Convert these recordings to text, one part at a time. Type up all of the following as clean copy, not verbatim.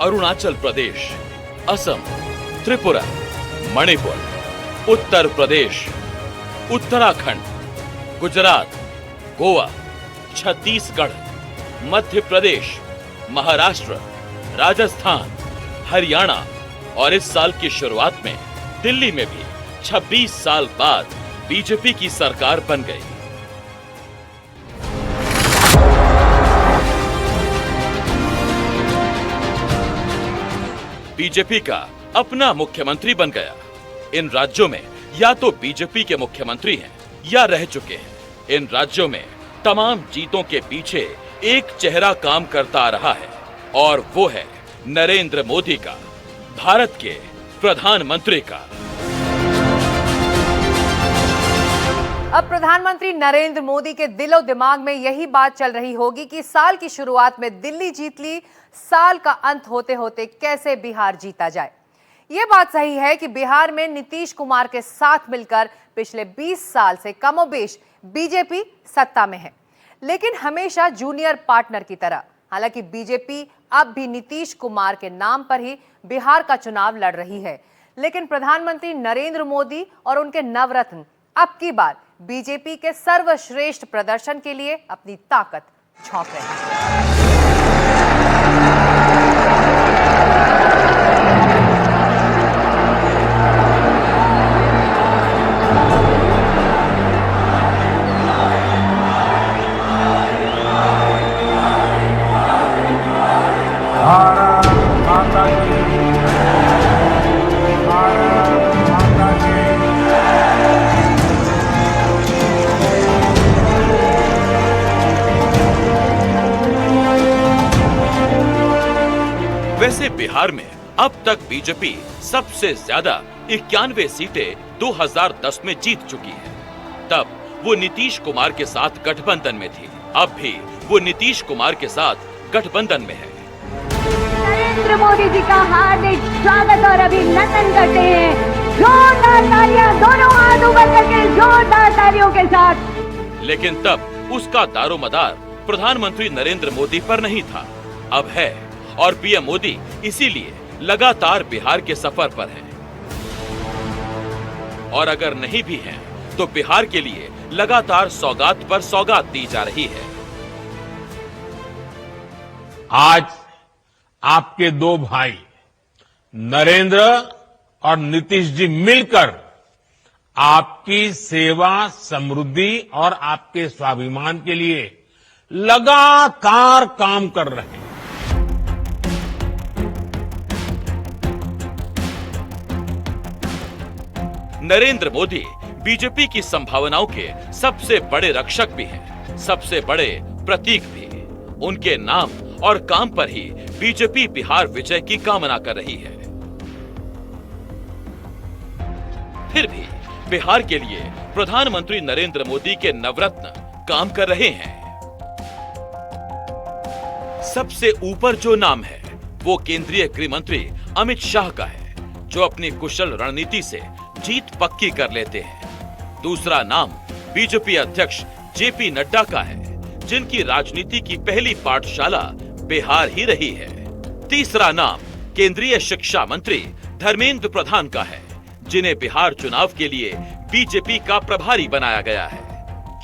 अरुणाचल प्रदेश, असम, त्रिपुरा, मणिपुर, उत्तर प्रदेश, उत्तराखंड, गुजरात, गोवा, छत्तीसगढ़, मध्य प्रदेश, महाराष्ट्र, राजस्थान, हरियाणा और इस साल की शुरुआत में दिल्ली में भी 26 साल बाद बीजेपी की सरकार बन गई। बीजेपी का अपना मुख्यमंत्री बन गया। इन राज्यों में या तो बीजेपी के मुख्यमंत्री हैं या रह चुके हैं। इन राज्यों में तमाम जीतों के पीछे एक चेहरा काम करता आ रहा है और वो है नरेंद्र मोदी का, भारत के प्रधानमंत्री का। अब प्रधानमंत्री नरेंद्र मोदी के दिलो दिमाग में यही बात चल रही होगी कि साल की शुरुआत में दिल्ली जीत ली, साल का अंत होते होते कैसे बिहार जीता जाए। यह बात सही है कि बिहार में नीतीश कुमार के साथ मिलकर पिछले 20 साल से कमोबेश बीजेपी सत्ता में है, लेकिन हमेशा जूनियर पार्टनर की तरह। हालांकि बीजेपी अब भी नीतीश कुमार के नाम पर ही बिहार का चुनाव लड़ रही है, लेकिन प्रधानमंत्री नरेंद्र मोदी और उनके नवरत्न अब की बार बीजेपी के सर्वश्रेष्ठ प्रदर्शन के लिए अपनी ताकत झोंक रहे हैं। वैसे बिहार में अब तक बीजेपी सबसे ज्यादा 91 सीटें 2010 में जीत चुकी है। तब वो नीतीश कुमार के साथ गठबंधन में थी, अब भी वो नीतीश कुमार के साथ गठबंधन में है। नरेंद्र मोदी जी का हार्दिक स्वागत और अभिनंदन करते हैं। जोरदार तालियां, दोनों हाथ ऊपर करके जोरदार तालियों के साथ। लेकिन तब उसका दारोमदार प्रधानमंत्री नरेंद्र मोदी पर नहीं था, अब है, और पीएम मोदी इसीलिए लगातार बिहार के सफर पर हैं। और अगर नहीं भी हैं, तो बिहार के लिए लगातार सौगात पर सौगात दी जा रही है। आज आपके दो भाई नरेंद्र और नीतीश जी मिलकर आपकी सेवा, समृद्धि और आपके स्वाभिमान के लिए लगातार काम कर रहे हैं। नरेंद्र मोदी बीजेपी की संभावनाओं के सबसे बड़े रक्षक भी हैं, सबसे बड़े प्रतीक भी। उनके नाम और काम पर ही बीजेपी बिहार विजय की कामना कर रही है। फिर भी बिहार के लिए प्रधानमंत्री नरेंद्र मोदी के नवरत्न काम कर रहे हैं। सबसे ऊपर जो नाम है वो केंद्रीय गृह मंत्री अमित शाह का है, जो अपनी कुशल रणनीति से जीत पक्की कर लेते हैं। दूसरा नाम बीजेपी अध्यक्ष जेपी नड्डा का है, जिनकी राजनीति की पहली पाठशाला बिहार ही रही है। तीसरा नाम केंद्रीय शिक्षा मंत्री धर्मेंद्र प्रधान का है, जिन्हें बिहार चुनाव के लिए बीजेपी का प्रभारी बनाया गया है।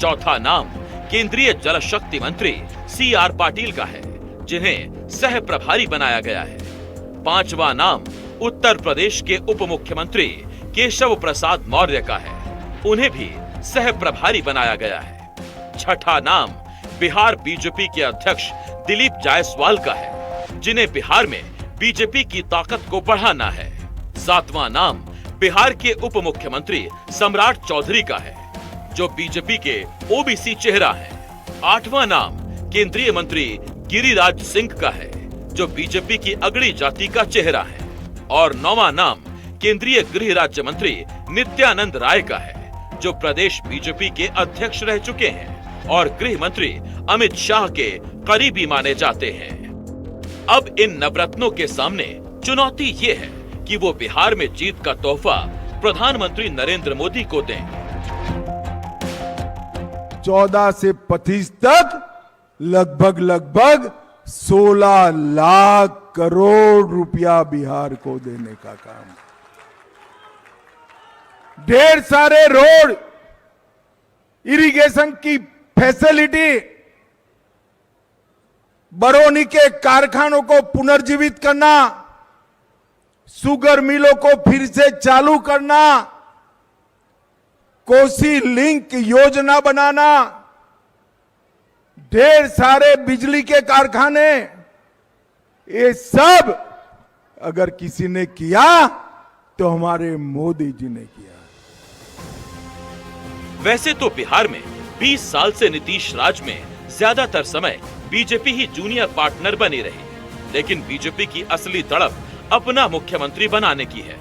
चौथा नाम केंद्रीय जल शक्ति मंत्री CR पाटिल का है, जिन्हें सह प्रभारी बनाया गया है। पांचवा नाम उत्तर प्रदेश के उप मुख्यमंत्री केशव प्रसाद मौर्य का है, उन्हें भी सह प्रभारी बनाया गया है। छठा नाम बिहार बीजेपी के अध्यक्ष दिलीप जायसवाल का है, जिन्हें बिहार में बीजेपी की ताकत को बढ़ाना है। सातवां नाम बिहार के उप मुख्यमंत्री सम्राट चौधरी का है, जो बीजेपी के ओबीसी चेहरा है। आठवां नाम केंद्रीय मंत्री गिरिराज सिंह का है, जो बीजेपी की अगड़ी जाति का चेहरा है। और नौवां नाम केंद्रीय गृह राज्य मंत्री नित्यानंद राय का है, जो प्रदेश बीजेपी के अध्यक्ष रह चुके हैं और गृह मंत्री अमित शाह के करीबी माने जाते हैं। अब इन नवरत्नों के सामने चुनौती ये है कि वो बिहार में जीत का तोहफा प्रधानमंत्री नरेंद्र मोदी को दें। 14 से 25 तक लगभग 16 लाख करोड़ रुपया बिहार को देने का काम। ढेर सारे रोड, इरिगेशन की फैसिलिटी, बरौनी के कारखानों को पुनर्जीवित करना, शुगर मिलों को फिर से चालू करना, कोसी लिंक योजना बनाना, ढेर सारे बिजली के कारखाने, ये सब अगर किसी ने किया तो हमारे मोदी जी ने किया। वैसे तो बिहार में 20 साल से नीतीश राज में ज्यादातर समय बीजेपी ही जूनियर पार्टनर बनी रही, लेकिन बीजेपी की असली तड़प अपना मुख्यमंत्री बनाने की है।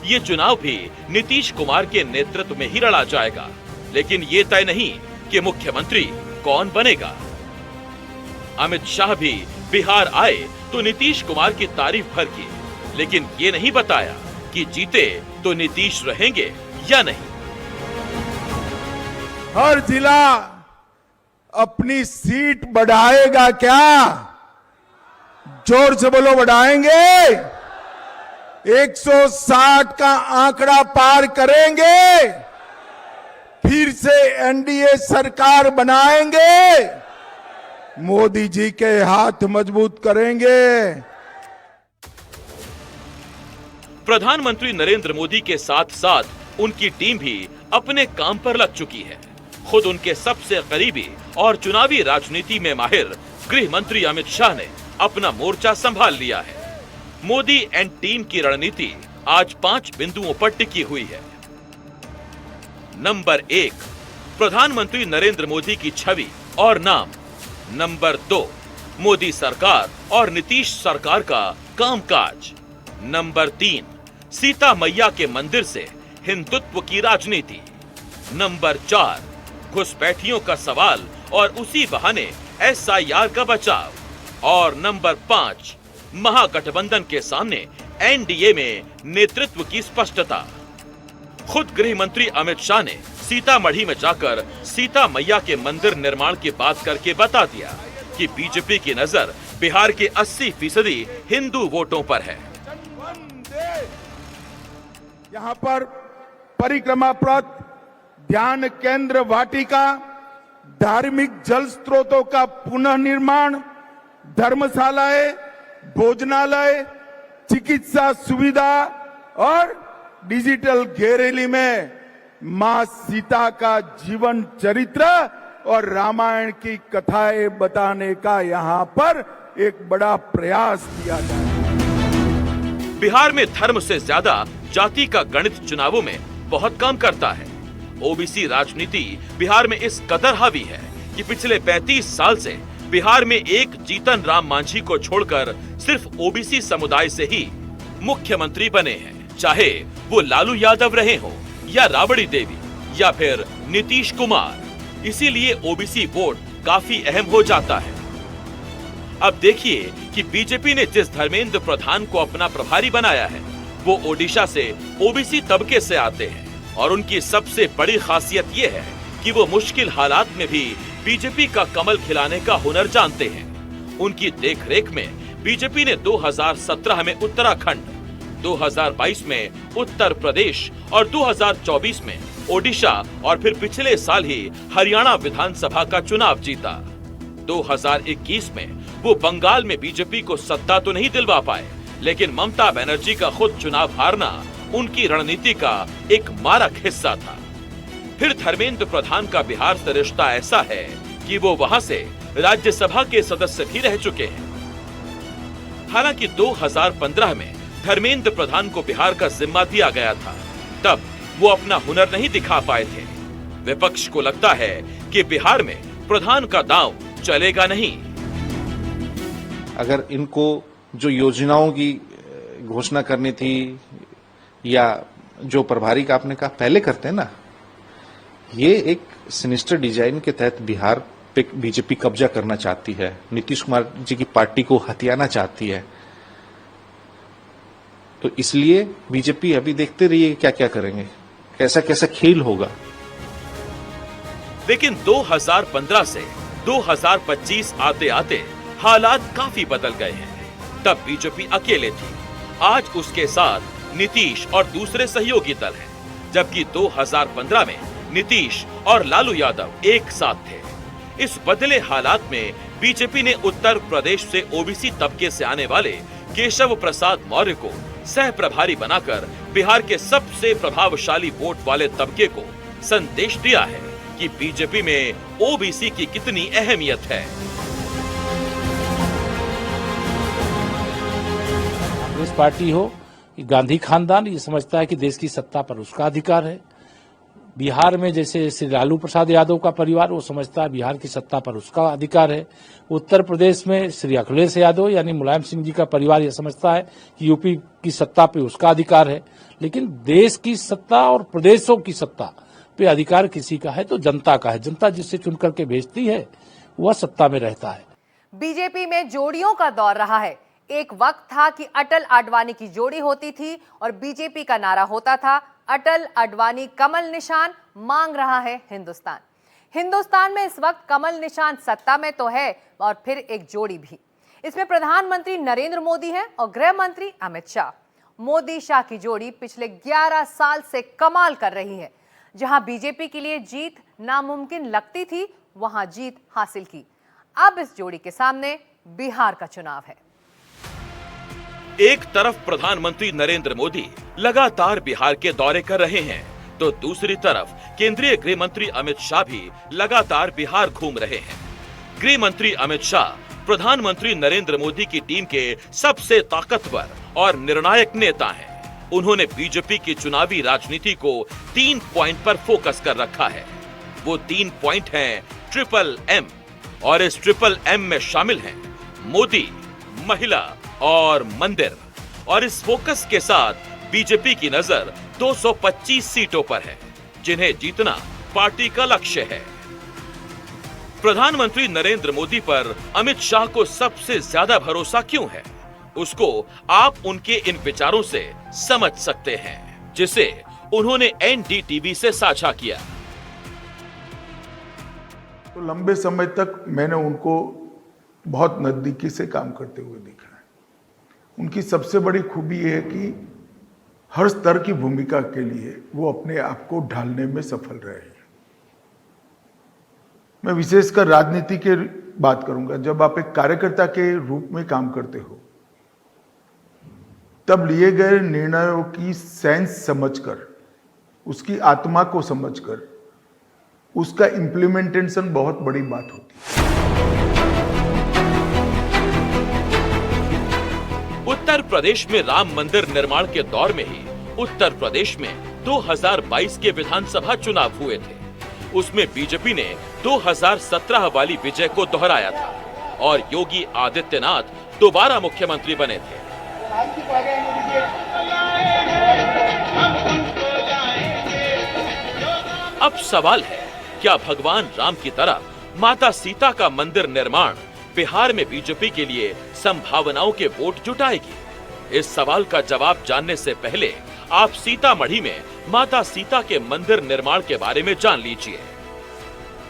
ये चुनाव भी नीतीश कुमार के नेतृत्व में ही लड़ा जाएगा, लेकिन ये तय नहीं कि मुख्यमंत्री कौन बनेगा। अमित शाह भी बिहार आए तो नीतीश कुमार की तारीफ भर की, लेकिन ये नहीं बताया कि जीते तो नीतीश रहेंगे या नहीं। हर जिला अपनी सीट बढ़ाएगा क्या? जोर से बोलो, बढ़ाएंगे। 160 का आंकड़ा पार करेंगे, फिर से एनडीए सरकार बनाएंगे, मोदी जी के हाथ मजबूत करेंगे। प्रधानमंत्री नरेंद्र मोदी के साथ साथ उनकी टीम भी अपने काम पर लग चुकी है। खुद उनके सबसे करीबी और चुनावी राजनीति में माहिर गृह मंत्री अमित शाह ने अपना मोर्चा संभाल लिया है। मोदी एंड टीम की रणनीति आज 5 बिंदुओं पर टिकी हुई है। नंबर 1, प्रधानमंत्री नरेंद्र मोदी की छवि और नाम। नंबर 2, मोदी सरकार और नीतीश सरकार का कामकाज। नंबर 3, सीता मैया के मंदिर से हिंदुत्व की राजनीति। नंबर 4, घुसपैठियों का सवाल और उसी बहाने SIR का बचाव। और नंबर 5, महागठबंधन के सामने एनडीए में नेतृत्व की स्पष्टता। खुद गृह मंत्री अमित शाह ने सीतामढ़ी में जाकर सीता मैया के मंदिर निर्माण की बात करके बता दिया कि बीजेपी की नजर बिहार के 80% हिंदू वोटों पर है। यहाँ पर परिक्रमा पथ, ध्यान केंद्र वाटिका, धार्मिक जल स्रोतों का पुनः निर्माण, धर्मशालाएं, भोजनालय, चिकित्सा सुविधा और डिजिटल गैलरी में मां सीता का जीवन चरित्र और रामायण की कथाएं बताने का यहाँ पर एक बड़ा प्रयास किया जाए। बिहार में धर्म से ज्यादा जाति का गणित चुनावों में बहुत काम करता है। ओबीसी राजनीति बिहार में इस कदर हावी है कि पिछले 35 साल से बिहार में एक जीतन राम मांझी को छोड़कर सिर्फ ओबीसी समुदाय से ही मुख्यमंत्री बने हैं, चाहे वो लालू यादव रहे हो या राबड़ी देवी या फिर नीतीश कुमार। इसीलिए ओबीसी वोट काफी अहम हो जाता है। अब देखिए कि बीजेपी ने जिस धर्मेंद्र प्रधान को अपना प्रभारी बनाया है, वो ओडिशा से ओबीसी तबके से आते हैं और उनकी सबसे बड़ी खासियत ये है कि वो मुश्किल हालात में भी बीजेपी का कमल खिलाने का हुनर जानते हैं। उनकी देखरेख में बीजेपी ने 2017 में उत्तराखंड, 2022 में उत्तर प्रदेश और 2024 में ओडिशा और फिर पिछले साल ही हरियाणा विधानसभा का चुनाव जीता। 2021 में वो बंगाल में बीजेपी को सत्ता तो नहीं दिलवा पाए, लेकिन ममता बनर्जी का खुद चुनाव हारना उनकी रणनीति का एक मारक हिस्सा था। फिर धर्मेंद्र प्रधान का बिहार से रिश्ता ऐसा है कि वो वहां से राज्यसभा के सदस्य भी रह चुके हैं। हालांकि 2015 में धर्मेंद्र प्रधान को बिहार का जिम्मा दिया गया था, तब वो अपना हुनर नहीं दिखा पाए थे। विपक्ष को लगता है कि बिहार में प्रधान का दांव चलेगा नहीं। अगर इनको जो योजनाओं की घोषणा करनी थी या जो प्रभारी का आपने कहा पहले करते हैं ना, ये एक सिनिस्टर डिजाइन के तहत बिहार पे बीजेपी कब्जा करना चाहती है, नीतीश कुमार जी की पार्टी को हथियाना चाहती है। तो इसलिए बीजेपी अभी देखते रहिए क्या क्या करेंगे, कैसा कैसा खेल होगा। लेकिन 2015 से 2025 आते आते हालात काफी बदल गए हैं। तब बीजेपी अकेले थी। आज उसके साथ नीतीश और दूसरे सहयोगी दल हैं, जबकि 2015 में नीतीश और लालू यादव एक साथ थे। इस बदले हालात में बीजेपी ने उत्तर प्रदेश से ओबीसी तबके से आने वाले केशव प्रसाद मौर्य को सह प्रभारी बनाकर बिहार के सबसे प्रभावशाली वोट वाले तबके को संदेश दिया है कि बीजेपी में ओबीसी की कितनी अहमियत है। कांग्रेस पार्टी हो, गांधी खानदान ये समझता है कि देश की सत्ता पर उसका अधिकार है। बिहार में जैसे श्री लालू प्रसाद यादव का परिवार, वो समझता है बिहार की सत्ता पर उसका अधिकार है। उत्तर प्रदेश में श्री अखिलेश यादव यानी मुलायम सिंह जी का परिवार यह समझता है कि यूपी की सत्ता पे उसका अधिकार है। लेकिन देश की सत्ता और प्रदेशों की सत्ता पे अधिकार किसी का है तो जनता का है। जनता जिससे चुन करके भेजती है वह सत्ता में रहता है। बीजेपी में जोड़ियों का दौर रहा है। एक वक्त था कि अटल आडवाणी की जोड़ी होती थी और बीजेपी का नारा होता था, अटल आडवाणी कमल निशान मांग रहा है हिंदुस्तान। हिंदुस्तान में इस वक्त कमल निशान सत्ता में तो है और फिर एक जोड़ी भी। इसमें प्रधानमंत्री नरेंद्र मोदी हैं और गृह मंत्री अमित शाह। मोदी शाह की जोड़ी पिछले 11 साल से कमाल कर रही है। जहां बीजेपी के लिए जीत नामुमकिन लगती थी, वहां जीत हासिल की। अब इस जोड़ी के सामने बिहार का चुनाव है। एक तरफ प्रधानमंत्री नरेंद्र मोदी लगातार बिहार के दौरे कर रहे हैं, तो दूसरी तरफ केंद्रीय गृह मंत्री अमित शाह भी लगातार बिहार घूम रहे हैं। गृह मंत्री अमित शाह प्रधानमंत्री नरेंद्र मोदी की टीम के सबसे ताकतवर और निर्णायक नेता हैं। उन्होंने बीजेपी की चुनावी राजनीति को 3 पॉइंट पर फोकस कर रखा है। वो 3 पॉइंट हैं ट्रिपल एम, और इस ट्रिपल एम में शामिल हैं मोदी, महिला और मंदिर। और इस फोकस के साथ बीजेपी की नजर 225 सीटों पर है, जिन्हें जीतना पार्टी का लक्ष्य है। प्रधानमंत्री नरेंद्र मोदी पर अमित शाह को सबसे ज्यादा भरोसा क्यों है, उसको आप उनके इन विचारों से समझ सकते हैं, जिसे उन्होंने एनडीटीवी से साझा किया। तो लंबे समय तक मैंने उनको बहुत नजदीकी से काम करते हुए देखा है। उनकी सबसे बड़ी खूबी यह है कि हर स्तर की भूमिका के लिए वो अपने आप को ढालने में सफल रहे हैं। मैं विशेषकर राजनीति की बात करूंगा। जब आप एक कार्यकर्ता के रूप में काम करते हो, तब लिए गए निर्णयों की सेंस समझकर, उसकी आत्मा को समझकर, उसका इम्प्लीमेंटेशन बहुत बड़ी बात होती है। उत्तर प्रदेश में राम मंदिर निर्माण के दौर में ही उत्तर प्रदेश में 2022 के विधानसभा चुनाव हुए थे। उसमें बीजेपी ने 2017 वाली विजय को दोहराया था और योगी आदित्यनाथ दोबारा मुख्यमंत्री बने थे। अब सवाल है, क्या भगवान राम की तरह माता सीता का मंदिर निर्माण बिहार में बीजेपी के लिए संभावनाओं के वोट जुटाएगी? इस सवाल का जवाब जानने से पहले आप सीतामढ़ी में माता सीता के मंदिर निर्माण के बारे में जान लीजिए।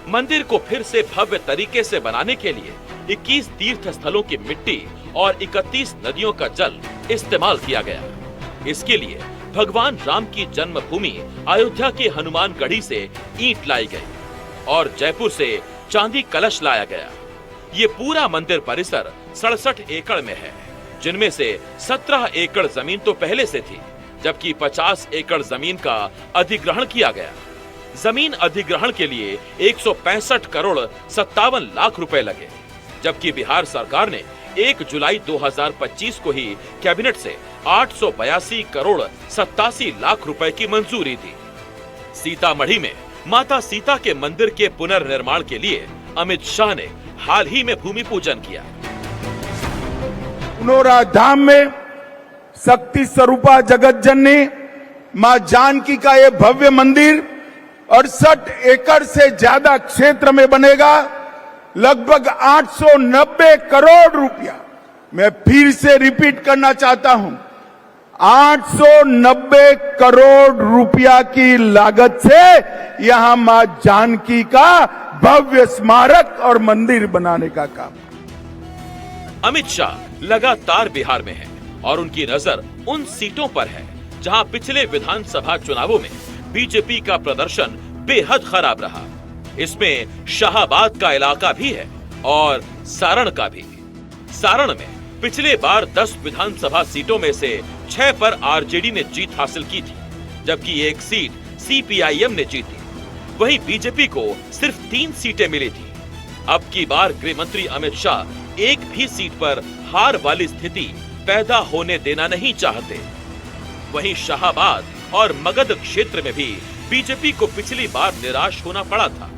मंदिर को फिर से भव्य तरीके से बनाने के लिए 21 तीर्थ स्थलों की मिट्टी और 31 नदियों का जल इस्तेमाल किया गया। इसके लिए भगवान राम की जन्मभूमि अयोध्या के हनुमानगढ़ी से ईंट लाई गई और जयपुर से चांदी कलश लाया गया। ये पूरा मंदिर परिसर 67 एकड़ में है, जिनमें से 17 एकड़ जमीन तो पहले से थी, जबकि 50 एकड़ जमीन का अधिग्रहण किया गया। जमीन अधिग्रहण के लिए 165 करोड़ 57 लाख रुपए लगे, जबकि बिहार सरकार ने 1 जुलाई 2025 को ही कैबिनेट से 882 करोड़ 87 लाख रुपए की मंजूरी दी। सीतामढ़ी में माता सीता के मंदिर के पुनर्निर्माण के लिए अमित शाह ने हाल ही में भूमि पूजन किया। पुनौरा धाम में शक्ति स्वरूपा जगत जननी मां जानकी का ये भव्य मंदिर 68 एकड़ से ज्यादा क्षेत्र में बनेगा। लगभग 890 करोड़ रुपया, मैं फिर से रिपीट करना चाहता हूं, 890 करोड़ रुपया की लागत से यहां मां जानकी का भव्य स्मारक और मंदिर बनाने का काम। अमित शाह लगातार बिहार में हैं और उनकी नजर उन सीटों पर है जहां पिछले विधानसभा चुनावों में बीजेपी का प्रदर्शन बेहद खराब रहा। इसमें शाहाबाद का इलाका भी है और सारण का भी। सारण में पिछले बार 10 विधानसभा सीटों में से 6 पर आरजेडी ने जीत हासिल की थी, जबकि एक सीट सीपीआईएम ने जीती। वहीं बीजेपी को सिर्फ 3 सीटें मिली थी। अब की बार गृह मंत्री अमित शाह एक भी सीट पर हार वाली स्थिति पैदा होने देना नहीं चाहते। वहीं शाहाबाद और मगध क्षेत्र में भी बीजेपी को पिछली बार निराश होना पड़ा था।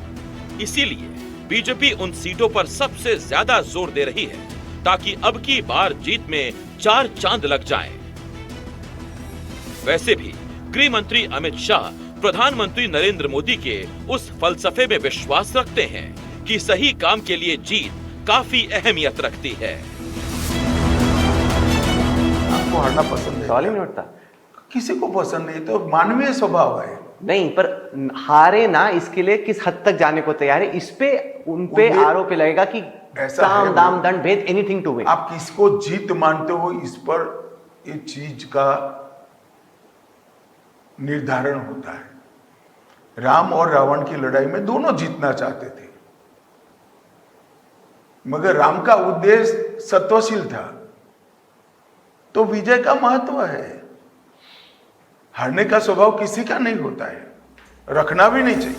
इसीलिए बीजेपी उन सीटों पर सबसे ज्यादा जोर दे रही है ताकि अब की बार जीत में 4 चांद लग जाएं। वैसे भी गृह मंत्री अमित शाह प्रधानमंत्री नरेंद्र मोदी के उस फलसफे में विश्वास रखते हैं कि सही काम के लिए जीत काफी अहमियत रखती है। आपको हारना पसंद है? सवाल ही नहीं उठता। किसी को पसंद नहीं, तो मानवीय स्वभाव है। नहीं, पर हारे ना इसके लिए किस हद तक जाने को तैयार है, इस पे उन पे आरोप लगेगा कि साम दाम दंड भेद एनीथिंग टू विन। आप किसको जीत मानते हो, इस पर इस चीज का निर्धारण होता है। राम और रावण की लड़ाई में दोनों जीतना चाहते थे, मगर राम का उद्देश्य सत्वशील था, तो विजय का महत्व है। हारने का स्वभाव किसी का नहीं होता है, रखना भी नहीं चाहिए।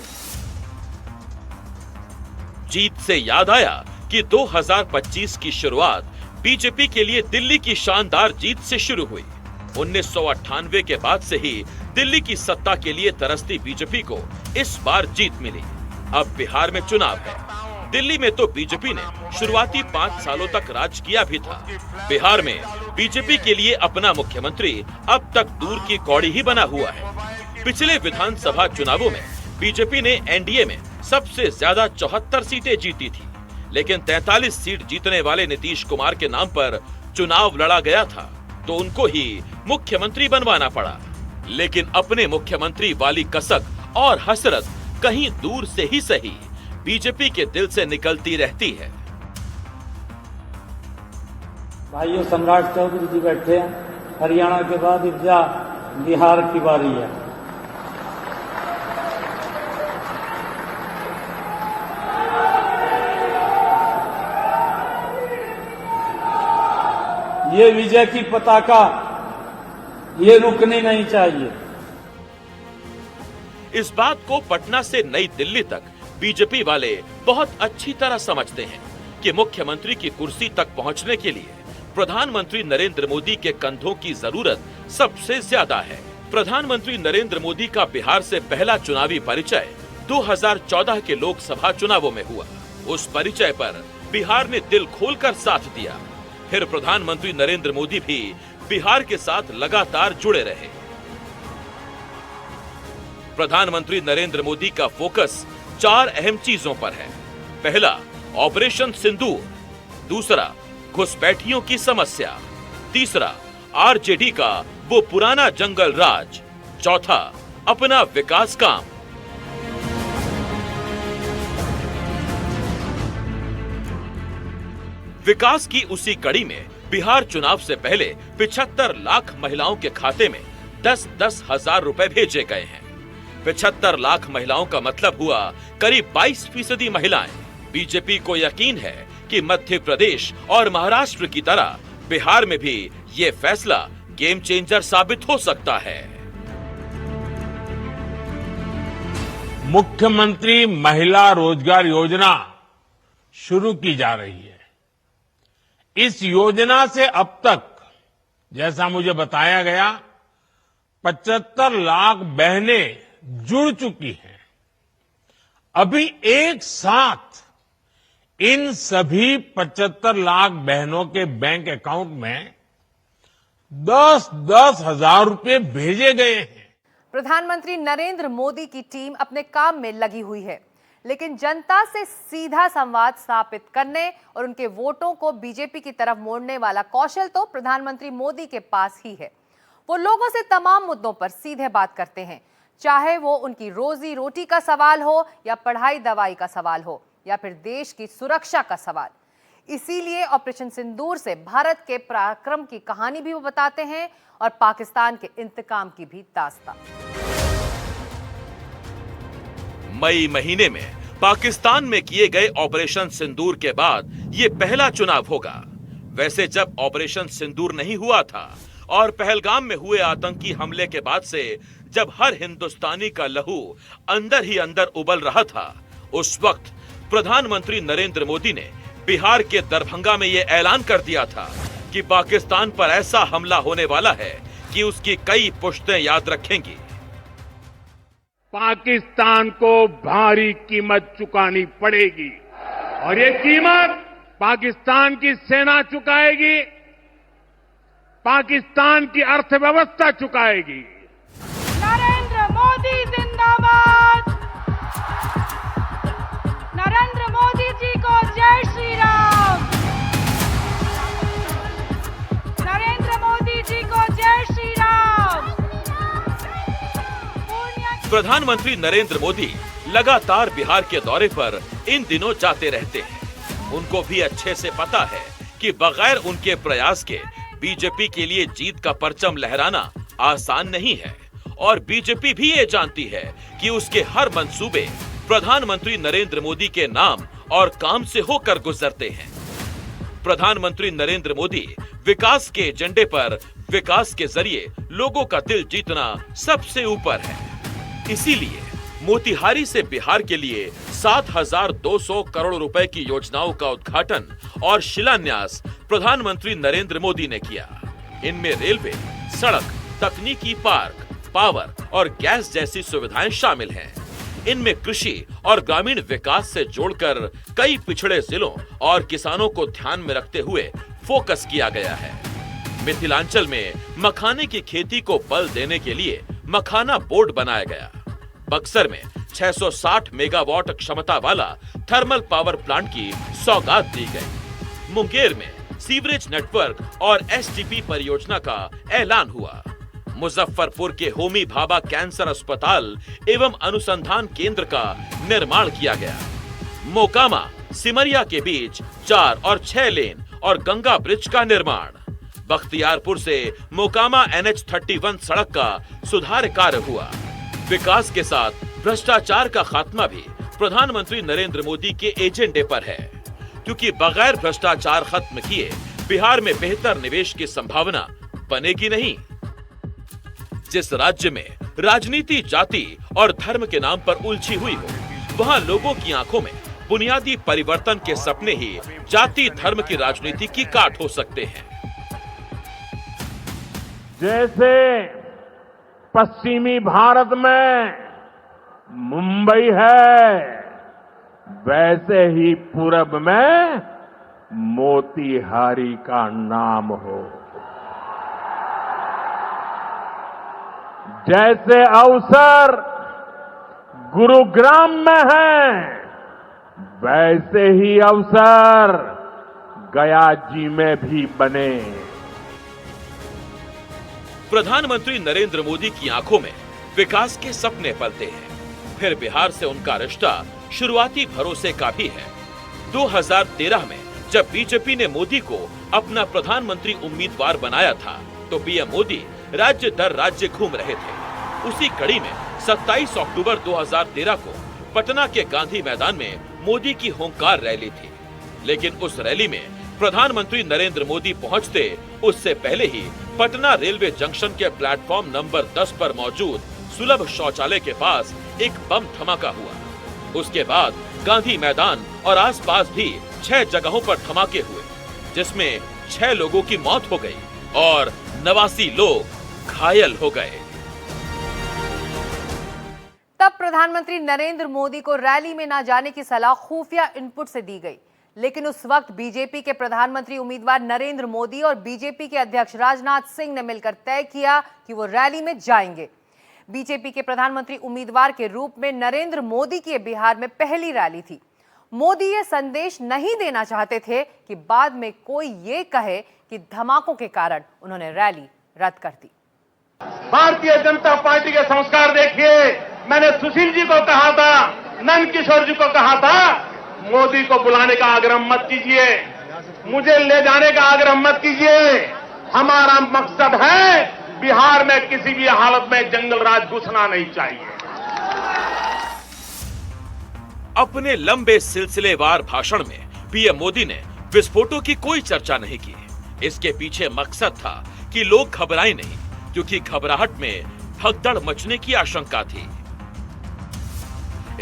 जीत से याद आया कि 2025 की शुरुआत बीजेपी के लिए दिल्ली की शानदार जीत से शुरू हुई। 1998 के बाद से ही दिल्ली की सत्ता के लिए तरसती बीजेपी को इस बार जीत मिली। अब बिहार में चुनाव है। दिल्ली में तो बीजेपी ने शुरुआती 5 सालों तक राज किया भी था। बिहार में बीजेपी के लिए अपना मुख्यमंत्री अब तक दूर की कौड़ी ही बना हुआ है। पिछले विधानसभा चुनावों में बीजेपी ने एनडीए में सबसे ज्यादा 74 सीटें जीती थी, लेकिन 43 सीट जीतने वाले नीतीश कुमार के नाम पर चुनाव लड़ा गया था, तो उनको ही मुख्यमंत्री बनवाना पड़ा। लेकिन अपने मुख्यमंत्री वाली कसक और हसरत कहीं दूर से ही सही बीजेपी के दिल से निकलती रहती है। भाइयों, सम्राट चौधरी जी बैठे हैं। हरियाणा के बाद इब्जा बिहार की बारी है। ये विजय की पताका ये रुकनी नहीं चाहिए। इस बात को पटना से नई दिल्ली तक बीजेपी वाले बहुत अच्छी तरह समझते हैं कि मुख्यमंत्री की कुर्सी तक पहुंचने के लिए प्रधानमंत्री नरेंद्र मोदी के कंधों की जरूरत सबसे ज्यादा है। प्रधानमंत्री नरेंद्र मोदी का बिहार से पहला चुनावी परिचय 2014 के लोकसभा चुनावों में हुआ। उस परिचय पर बिहार ने दिल खोलकर साथ दिया। फिर प्रधानमंत्री नरेंद्र मोदी भी बिहार के साथ लगातार जुड़े रहे। प्रधानमंत्री नरेंद्र मोदी का फोकस 4 अहम चीजों पर है। पहला, ऑपरेशन सिंदूर। दूसरा, घुसपैठियों की समस्या। तीसरा, आरजेडी का वो पुराना जंगल राज। चौथा, अपना विकास काम। विकास की उसी कड़ी में बिहार चुनाव से पहले 75 लाख महिलाओं के खाते में 10-10 हजार रुपए भेजे गए हैं। 75 लाख महिलाओं का मतलब हुआ करीब 22% महिलाएं। बीजेपी को यकीन है कि मध्य प्रदेश और महाराष्ट्र की तरह बिहार में भी ये फैसला गेम चेंजर साबित हो सकता है। मुख्यमंत्री महिला रोजगार योजना शुरू की जा रही है। इस योजना से अब तक, जैसा मुझे बताया गया, 75 लाख बहनें जुड़ चुकी हैं। अभी एक साथ इन सभी 75 लाख बहनों के बैंक अकाउंट में 10-10 हजार रुपए भेजे गए हैं। प्रधानमंत्री नरेंद्र मोदी की टीम अपने काम में लगी हुई है, लेकिन जनता से सीधा संवाद स्थापित करने और उनके वोटों को बीजेपी की तरफ मोड़ने वाला कौशल तो प्रधानमंत्री मोदी के पास ही है। वो लोगों से तमाम मुद्दों पर सीधे बात करते हैं, चाहे वो उनकी रोजी रोटी का सवाल हो या पढ़ाई दवाई का सवाल हो या फिर देश की सुरक्षा का सवाल। इसीलिए ऑपरेशन सिंदूर से भारत के पराक्रम की कहानी भी वो बताते हैं और पाकिस्तान के इंतकाम की भी दास्तां। मई महीने में पाकिस्तान में किए गए ऑपरेशन सिंदूर के बाद ये पहला चुनाव होगा। वैसे जब ऑपरेशन सिंदूर नहीं हुआ था और पहलगाम में हुए आतंकी हमले के बाद से जब हर हिंदुस्तानी का लहू अंदर ही अंदर उबल रहा था, उस वक्त प्रधानमंत्री नरेंद्र मोदी ने बिहार के दरभंगा में यह ऐलान कर दिया था कि पाकिस्तान पर ऐसा हमला होने वाला है कि उसकी कई पुश्तें याद रखेंगी। पाकिस्तान को भारी कीमत चुकानी पड़ेगी और ये कीमत पाकिस्तान की सेना चुकाएगी, पाकिस्तान की अर्थव्यवस्था चुकाएगी। नरेंद्र मोदी जिंदाबाद। नरेंद्र मोदी जी को जय श्री राम। नरेंद्र मोदी जी को जय श्री राम। प्रधानमंत्री नरेंद्र मोदी लगातार बिहार के दौरे पर इन दिनों जाते रहते हैं। उनको भी अच्छे से पता है कि बगैर उनके प्रयास के बीजेपी के लिए जीत का परचम लहराना आसान नहीं है और बीजेपी भी ये जानती है कि उसके हर मंसूबे प्रधानमंत्री नरेंद्र मोदी के नाम और काम से होकर गुजरते हैं। प्रधानमंत्री नरेंद्र मोदी विकास के एजेंडे पर विकास के जरिए लोगों का दिल जीतना सबसे ऊपर है। इसीलिए मोतिहारी से बिहार के लिए 7,200 करोड़ रुपए की योजनाओं का उद्घाटन और शिलान्यास प्रधानमंत्री नरेंद्र मोदी ने किया। इनमें रेलवे, सड़क, तकनीकी पार्क, पावर और गैस जैसी सुविधाएं शामिल हैं। इनमें कृषि और ग्रामीण विकास से जोड़कर कई पिछड़े जिलों और किसानों को ध्यान में रखते हुए फोकस किया गया है। मिथिलांचल में मखाने की खेती को बल देने के लिए मखाना बोर्ड बनाया गया। बक्सर में 660 मेगावाट क्षमता वाला थर्मल पावर प्लांट की सौगात दी गई। मुंगेर में सीवरेज नेटवर्क और एसटीपी परियोजना का ऐलान हुआ। मुजफ्फरपुर के होमी भाभा कैंसर अस्पताल एवं अनुसंधान केंद्र का निर्माण किया गया। मोकामा सिमरिया के बीच 4 और 6 लेन और गंगा ब्रिज का निर्माण। बख्तियारपुर से मोकामा NH31 सड़क का सुधार कार्य हुआ। विकास के साथ भ्रष्टाचार का खात्मा भी प्रधानमंत्री नरेंद्र मोदी के एजेंडे पर है, क्योंकि बगैर भ्रष्टाचार खत्म किए बिहार में बेहतर निवेश की संभावना बनेगी नहीं। जिस राज्य में राजनीति जाति और धर्म के नाम पर उलझी हुई हो, वहां लोगों की आंखों में बुनियादी परिवर्तन के सपने ही जाति धर्म की राजनीति की काट हो सकते हैं। जैसे पश्चिमी भारत में मुंबई है, वैसे ही पूरब में मोतिहारी का नाम हो। जैसे अवसर गुरुग्राम में है, वैसे ही अवसर गया जी में भी बने। प्रधानमंत्री नरेंद्र मोदी की आंखों में विकास के सपने पलते हैं। फिर बिहार से उनका रिश्ता शुरुआती भरोसे का भी है। 2013 में जब बीजेपी ने मोदी को अपना प्रधानमंत्री उम्मीदवार बनाया था, तो पीएम मोदी राज्य दर राज्य घूम रहे थे। उसी कड़ी में 27 अक्टूबर 2013 को पटना के गांधी मैदान में मोदी की हुंकार रैली थी। लेकिन उस रैली में प्रधानमंत्री नरेंद्र मोदी पहुंचते उससे पहले ही पटना रेलवे जंक्शन के प्लेटफॉर्म नंबर 10 पर मौजूद सुलभ शौचालय के पास एक बम धमाका हुआ। उसके बाद गांधी मैदान और आसपास भी 6 जगहों पर धमाके हुए, जिसमें 6 लोगों की मौत हो गई और 89 लोग घायल हो गए। तब प्रधानमंत्री नरेंद्र मोदी को रैली में न जाने की सलाह खुफिया इनपुट से दी गई, लेकिन उस वक्त बीजेपी के प्रधानमंत्री उम्मीदवार नरेंद्र मोदी और बीजेपी के अध्यक्ष राजनाथ सिंह ने मिलकर तय किया कि वो रैली में जाएंगे। बीजेपी के प्रधानमंत्री उम्मीदवार के रूप में नरेंद्र मोदी की बिहार में पहली रैली थी। मोदी ये संदेश नहीं देना चाहते थे कि बाद में कोई ये कहे कि धमाकों के कारण उन्होंने रैली रद्द कर दी। भारतीय जनता पार्टी के संस्कार देखिए। मैंने सुशील जी को कहा था, नंद किशोर जी को कहा था, मोदी को बुलाने का आग्रह मत कीजिए। मुझे ले जाने का आग्रह मत कीजिए। हमारा मकसद है बिहार में किसी भी हालत में जंगल राज घुसना नहीं चाहिए। अपने लंबे सिलसिलेवार भाषण में पीएम मोदी ने विस्फोटों की कोई चर्चा नहीं की। इसके पीछे मकसद था कि लोग घबराएं नहीं, क्योंकि घबराहट में भगदड़ मचने की आशंका थी।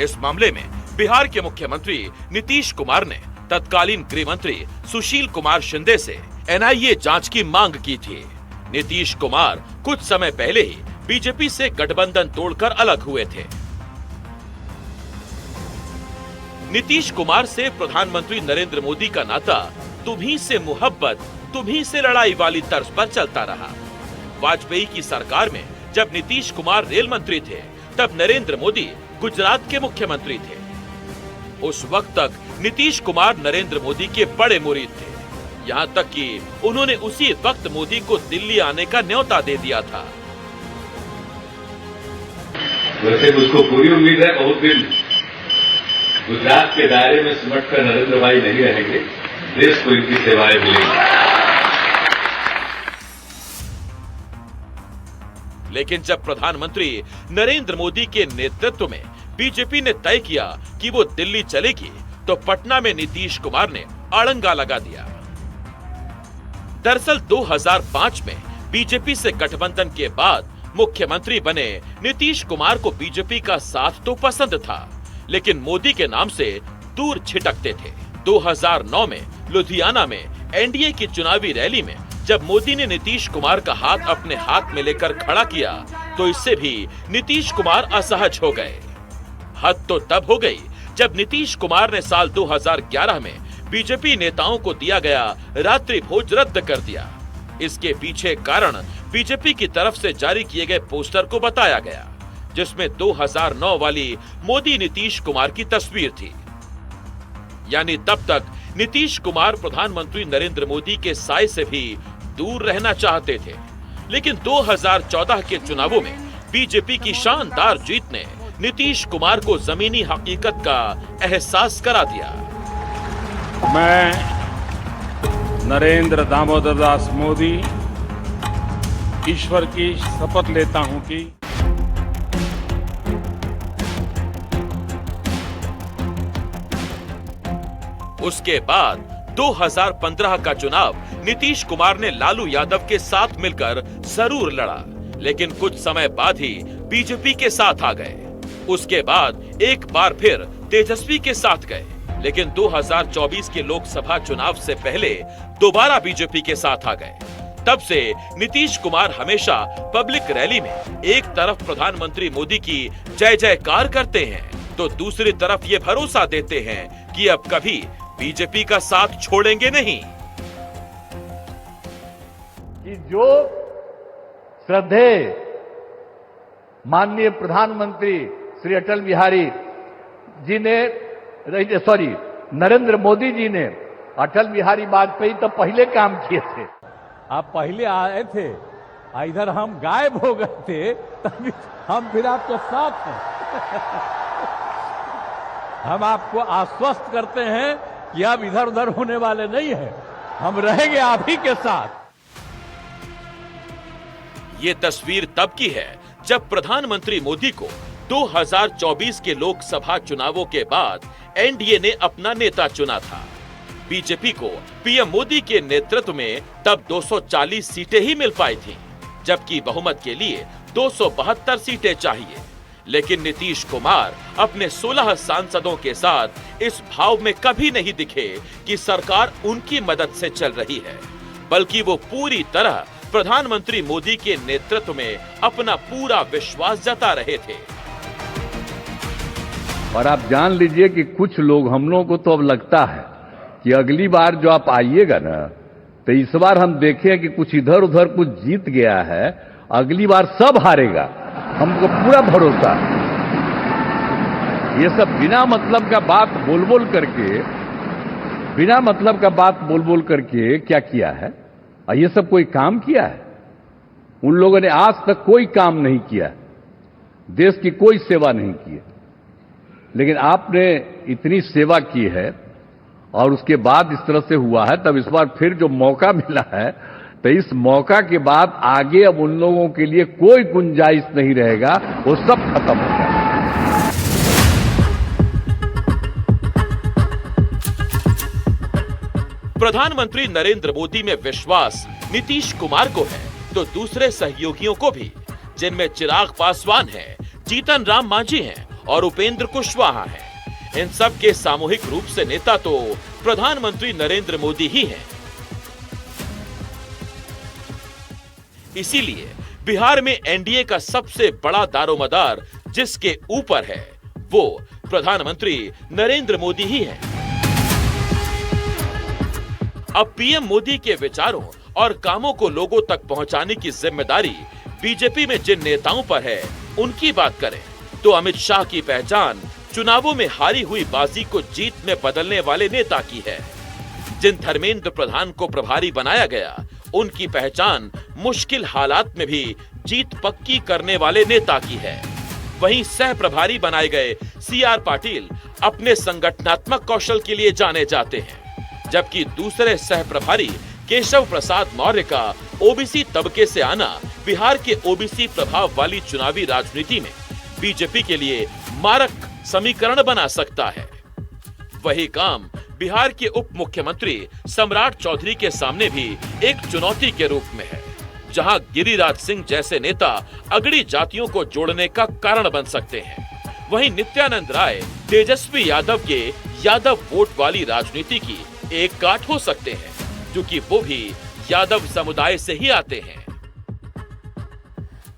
इस मामले में बिहार के मुख्यमंत्री नीतीश कुमार ने तत्कालीन गृह मंत्री सुशील कुमार शिंदे से एनआईए जांच की मांग की थी। नीतीश कुमार कुछ समय पहले ही बीजेपी से गठबंधन तोड़कर अलग हुए थे। नीतीश कुमार से प्रधानमंत्री नरेंद्र मोदी का नाता तुम्ही से मोहब्बत तुम्ही से लड़ाई वाली तर्ज पर चलता रहा। वाजपेयी की सरकार में जब नीतीश कुमार रेल मंत्री थे, तब नरेंद्र मोदी गुजरात के मुख्यमंत्री थे। उस वक्त तक नीतीश कुमार नरेंद्र मोदी के बड़े मुरीद थे, यहाँ तक कि उन्होंने उसी वक्त मोदी को दिल्ली आने का न्योता दे दिया था। वैसे मुझको पूरी उम्मीद है बहुत दिन गुजरात के दायरे में सिमट कर नरेंद्र भाई नहीं रहेंगे, देश को इनकी सेवाएं मिलेंगी। लेकिन जब प्रधानमंत्री नरेंद्र मोदी के नेतृत्व में बीजेपी ने तय किया कि वो दिल्ली चलेगी, तो पटना में नीतीश कुमार ने अड़ंगा लगा दिया। दरअसल 2005 में बीजेपी से गठबंधन के बाद मुख्यमंत्री बने नीतीश कुमार को बीजेपी का साथ तो पसंद था, लेकिन मोदी के नाम से दूर छिटकते थे। 2009 में लुधियाना में एनडीए की चुनावी रैली में जब मोदी ने नीतीश कुमार का हाथ अपने हाथ में लेकर खड़ा किया, तो इससे भी नीतीश कुमार असहज हो गए। हद तो तब हो गई जब नीतीश कुमार ने साल 2011 में बीजेपी नेताओं को दिया गया रात्रि भोज रद्द कर दिया। इसके पीछे कारण बीजेपी की तरफ से जारी किए गए पोस्टर को बताया गया, जिसमें 2009 वाली मोदी नीतीश कुमार की तस्वीर थी। यानी तब तक नीतीश कुमार प्रधानमंत्री नरेंद्र मोदी के साए से भी दूर रहना चाहते थे, लेकिन 2014 के चुनावों में बीजेपी की शानदार जीत ने नीतीश कुमार को जमीनी हकीकत का एहसास करा दिया। मैं नरेंद्र दामोदर दास मोदी ईश्वर की शपथ लेता हूं कि उसके बाद 2015 का चुनाव नीतीश कुमार ने लालू यादव के साथ मिलकर जरूर लड़ा, लेकिन कुछ समय बाद ही बीजेपी के साथ आ गए। उसके बाद एक बार फिर तेजस्वी के साथ गए, लेकिन 2024 के लोकसभा चुनाव से पहले दोबारा बीजेपी के साथ आ गए। तब से नीतीश कुमार हमेशा पब्लिक रैली में एक तरफ प्रधानमंत्री मोदी की जय जयकार करते हैं, तो दूसरी तरफ ये भरोसा देते हैं कि अब कभी बीजेपी का साथ छोड़ेंगे नहीं। कि जो श्रद्धेय माननीय प्रधानमंत्री श्री अटल बिहारी जी ने नरेंद्र मोदी जी ने अटल बिहारी वाजपेयी तो पहले काम किए थे। आप पहले आए थे, इधर हम गायब हो गए थे, तभी हम फिर आपके साथ हैं। हम आपको आश्वस्त करते हैं कि आप इधर उधर होने वाले नहीं हैं, हम रहेंगे आप ही के साथ। ये तस्वीर तब की है जब प्रधानमंत्री मोदी को 2024 के लोकसभा चुनावों के बाद एनडीए ने अपना नेता चुना था। बीजेपी को पीएम मोदी के नेतृत्व में तब 240 सीटें ही मिल पाई थीं, जबकि बहुमत के लिए 272 सीटें चाहिए। लेकिन नीतीश कुमार अपने 16 सांसदों के साथ इस भाव में कभी नहीं दिखे कि सरकार उनकी मदद से चल रही है, बल्कि वो पूरी तरह प्रधानमंत्री मोदी के नेतृत्व में अपना पूरा विश्वास जता रहे थे। और आप जान लीजिए कि कुछ लोग, हम लोगों को तो अब लगता है कि अगली बार जो आप आइएगा ना, तो इस बार हम देखें कि कुछ इधर उधर कुछ जीत गया है, अगली बार सब हारेगा, हमको पूरा भरोसा। ये सब बिना मतलब का बात बोल बोल करके क्या किया है? ये सब कोई काम किया है? उन लोगों ने आज तक कोई काम नहीं किया, देश की कोई सेवा नहीं की है। लेकिन आपने इतनी सेवा की है और उसके बाद इस तरह से हुआ है, तब इस बार फिर जो मौका मिला है, तो इस मौका के बाद आगे अब उन लोगों के लिए कोई गुंजाइश नहीं रहेगा, वो सब खत्म हो जाएगा। प्रधानमंत्री नरेंद्र मोदी में विश्वास नीतीश कुमार को है तो दूसरे सहयोगियों को भी, जिनमें चिराग पासवान है, जीतन राम मांझी हैं और उपेंद्र कुशवाहा हैं। इन सब के सामूहिक रूप से नेता तो प्रधानमंत्री नरेंद्र मोदी ही हैं। इसीलिए बिहार में एनडीए का सबसे बड़ा दारोमदार जिसके ऊपर है, वो प्रधानमंत्री नरेंद्र मोदी ही हैं। अब पीएम मोदी के विचारों और कामों को लोगों तक पहुंचाने की जिम्मेदारी बीजेपी में जिन नेताओं पर है, उनकी बात करें तो अमित शाह की पहचान चुनावों में हारी हुई बाजी को जीत में बदलने वाले नेता की है। जिन धर्मेंद्र प्रधान को प्रभारी बनाया गया, उनकी पहचान मुश्किल हालात में भी जीत पक्की करने वाले नेता की है। वहीं सह प्रभारी बनाए गए सीआर पाटिल अपने संगठनात्मक कौशल के लिए जाने जाते हैं, जबकि दूसरे सह प्रभारी केशव प्रसाद मौर्य का ओबीसी तबके से आना बिहार के ओबीसी प्रभाव वाली चुनावी राजनीति में बीजेपी के लिए मारक समीकरण बना सकता है। वही काम बिहार के उप मुख्यमंत्री सम्राट चौधरी के सामने भी एक चुनौती के रूप में है, जहां गिरिराज सिंह जैसे नेता अगड़ी जातियों को जोड़ने का कारण बन सकते हैं। वहीं नित्यानंद राय तेजस्वी यादव के यादव वोट वाली राजनीति की एक काट हो सकते हैं, क्योंकि वो भी यादव समुदाय से ही आते हैं।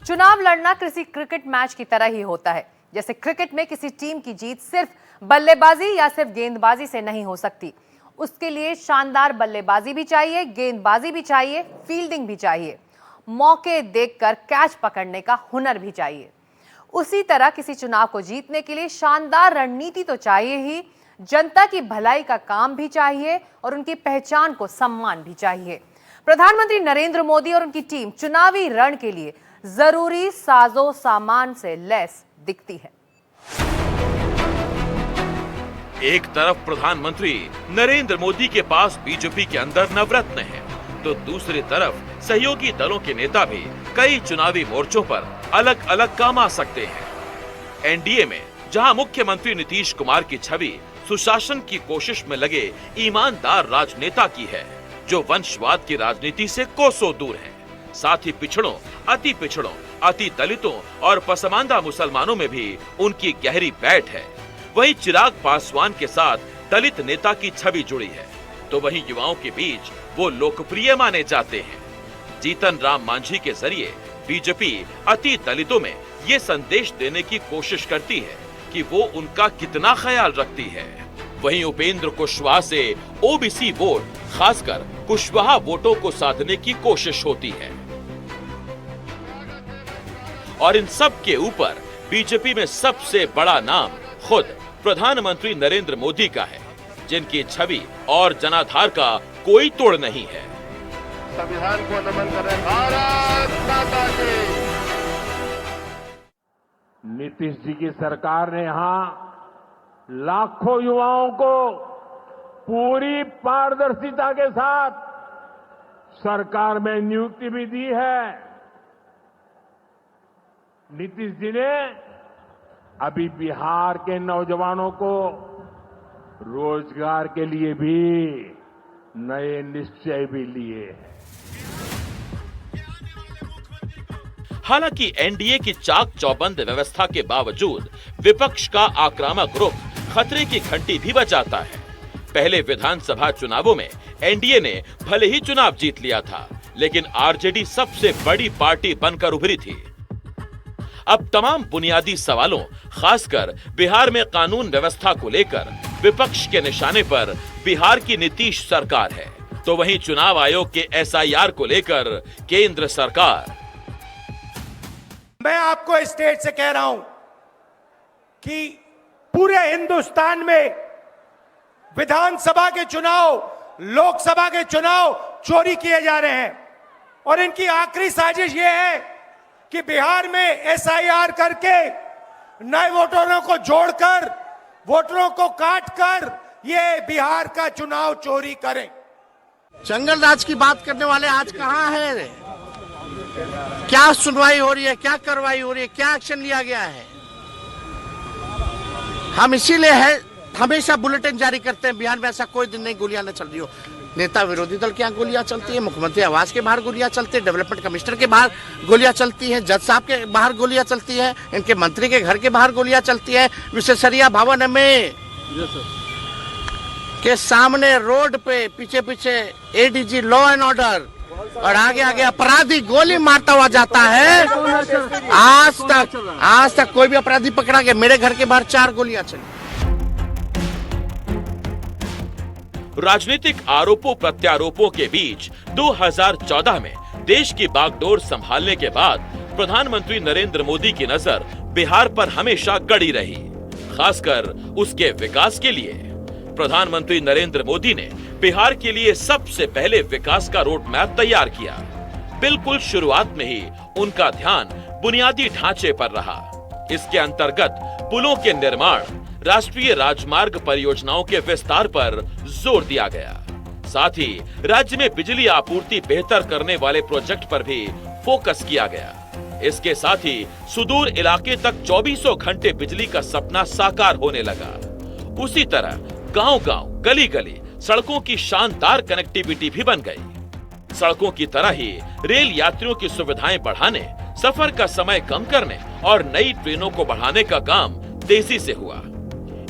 चुनाव लड़ना किसी क्रिकेट मैच की तरह ही होता है। जैसे क्रिकेट में किसी टीम की जीत सिर्फ बल्लेबाजी या सिर्फ गेंदबाजी से नहीं हो सकती, उसके लिए शानदार बल्लेबाजी भी चाहिए, गेंदबाजी भी चाहिए, फील्डिंग भी चाहिए, मौके देखकर कैच पकड़ने का हुनर भी चाहिए। उसी तरह किसी चुनाव को जीतने के लिए शानदार रणनीति तो चाहिए ही, जनता की भलाई का काम भी चाहिए और उनकी पहचान को सम्मान भी चाहिए। प्रधानमंत्री नरेंद्र मोदी और उनकी टीम चुनावी रण के लिए जरूरी साजो सामान से लैस दिखती है। एक तरफ प्रधानमंत्री नरेंद्र मोदी के पास बीजेपी के अंदर नवरत्न है, तो दूसरी तरफ सहयोगी दलों के नेता भी कई चुनावी मोर्चों पर अलग अलग काम आ सकते हैं। एनडीए में जहां मुख्यमंत्री नीतीश कुमार की छवि सुशासन की कोशिश में लगे ईमानदार राजनेता की है, जो वंशवाद की राजनीति से कोसों दूर है। साथ ही पिछड़ों, अति दलितों और पसमानदा मुसलमानों में भी उनकी गहरी बैठ है। वहीं चिराग पासवान के साथ दलित नेता की छवि जुड़ी है, तो वहीं युवाओं के बीच वो लोकप्रिय माने जाते हैं। जीतन राम मांझी के जरिए बीजेपी अति दलितों में ये संदेश देने की कोशिश करती है कि वो उनका कितना ख्याल रखती है। वहीं उपेंद्र कुशवाहा से ओबीसी वोट, खासकर कुशवाहा वोटों को साधने की कोशिश होती है। और इन सब के ऊपर बीजेपी में सबसे बड़ा नाम खुद प्रधानमंत्री नरेंद्र मोदी का है, जिनकी छवि और जनाधार का कोई तोड़ नहीं है। संविधान को नमन कर रहे भारत माता की। नीतीश जी की सरकार ने यहां लाखों युवाओं को पूरी पारदर्शिता के साथ सरकार में नियुक्ति भी दी है। नीतीश जी ने अभी बिहार के नौजवानों को रोजगार के लिए भी नए निश्चय भी लिए हैं। हालांकि एनडीए की चाक चौबंद व्यवस्था के बावजूद विपक्ष का आक्रामक रुख खतरे की घंटी भी बजाता है। पहले विधानसभा चुनावों में एनडीए ने भले ही चुनाव जीत लिया था, लेकिन आरजेडी सबसे बड़ी पार्टी बनकर उभरी थी। अब तमाम बुनियादी सवालों, खासकर बिहार में कानून व्यवस्था को लेकर विपक्ष के निशाने पर बिहार की नीतीश सरकार है, तो वहीं चुनाव आयोग के एसआईआर को लेकर केंद्र सरकार। मैं आपको स्टेट से कह रहा हूं कि पूरे हिंदुस्तान में विधानसभा के चुनाव, लोकसभा के चुनाव चोरी किए जा रहे हैं और इनकी आखिरी साजिश यह है कि बिहार में एसआईआर करके नए वोटरों को जोड़कर, वोटरों को काटकर ये बिहार का चुनाव चोरी करें। जंगल राज की बात करने वाले आज कहाँ है? क्या सुनवाई हो रही है, क्या कार्रवाई हो रही है, क्या एक्शन लिया गया है? हम इसीलिए है हमेशा बुलेटिन जारी करते हैं, बिहार में ऐसा कोई दिन नहीं गोलियां न चल रही हो। नेता विरोधी दल के यहाँ गोलियां चलती है, मुख्यमंत्री आवास के बाहर गोलियां चलती है, डेवलपमेंट कमिश्नर के बाहर गोलियां चलती हैं, जज साहब के बाहर गोलियां चलती है, इनके मंत्री के घर के बाहर गोलियां चलती है, विशेषरिया भवन में के सामने रोड पे पीछे पीछे एडीजी लॉ एंड ऑर्डर और आगे आगे अपराधी गोली मारता हुआ जाता है। आज तक कोई भी अपराधी पकड़ा गया? मेरे घर के बाहर 4 गोलियां चली। राजनीतिक आरोपों प्रत्यारोपों के बीच 2014 में देश की बागडोर संभालने के बाद प्रधानमंत्री नरेंद्र मोदी की नजर बिहार पर हमेशा गड़ी रही, खासकर उसके विकास के लिए। प्रधानमंत्री नरेंद्र मोदी ने बिहार के लिए सबसे पहले विकास का रोड मैप तैयार किया। बिल्कुल शुरुआत में ही उनका ध्यान बुनियादी ढांचे पर रहा। इसके अंतर्गत पुलों के निर्माण, राष्ट्रीय राजमार्ग परियोजनाओं के विस्तार पर जोर दिया गया। साथ ही राज्य में बिजली आपूर्ति बेहतर करने वाले प्रोजेक्ट पर भी फोकस किया गया। इसके साथ ही सुदूर इलाके तक 24 घंटे बिजली का सपना साकार होने लगा। उसी तरह गांव-गांव, गली-गली सड़कों की शानदार कनेक्टिविटी भी बन गई। सड़कों की तरह ही रेल यात्रियों की सुविधाएं बढ़ाने, सफर का समय कम करने और नई ट्रेनों को बढ़ाने का काम तेजी से हुआ।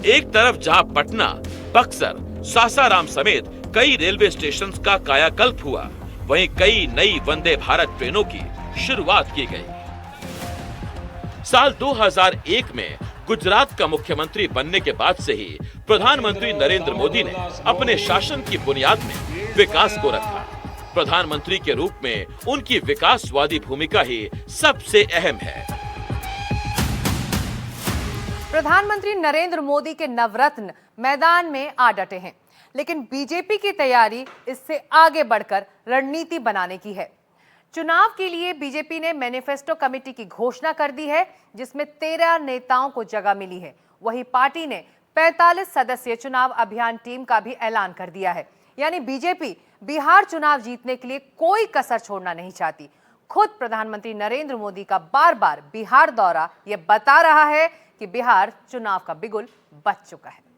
एक तरफ जहां पटना, बक्सर, सासाराम समेत कई रेलवे स्टेशन का कायाकल्प हुआ, वहीं कई नई वंदे भारत ट्रेनों की शुरुआत की गई। साल 2001 में गुजरात का मुख्यमंत्री बनने के बाद से ही प्रधानमंत्री नरेंद्र मोदी ने अपने शासन की बुनियाद में विकास को रखा। प्रधानमंत्री के रूप में उनकी विकासवादी भूमिका ही सबसे अहम है। प्रधानमंत्री नरेंद्र मोदी के नवरत्न मैदान में आ डटे हैं, लेकिन बीजेपी की तैयारी इससे आगे बढ़कर रणनीति बनाने की है। चुनाव के लिए बीजेपी ने मैनिफेस्टो कमेटी की घोषणा कर दी है, जिसमें 13 नेताओं को जगह मिली है। वहीं पार्टी ने 45 सदस्यीय चुनाव अभियान टीम का भी ऐलान कर दिया है। यानी बीजेपी बिहार चुनाव जीतने के लिए कोई कसर छोड़ना नहीं चाहती। खुद प्रधानमंत्री नरेंद्र मोदी का बार बार बिहार दौरा यह बता रहा है कि बिहार चुनाव का बिगुल बज चुका है।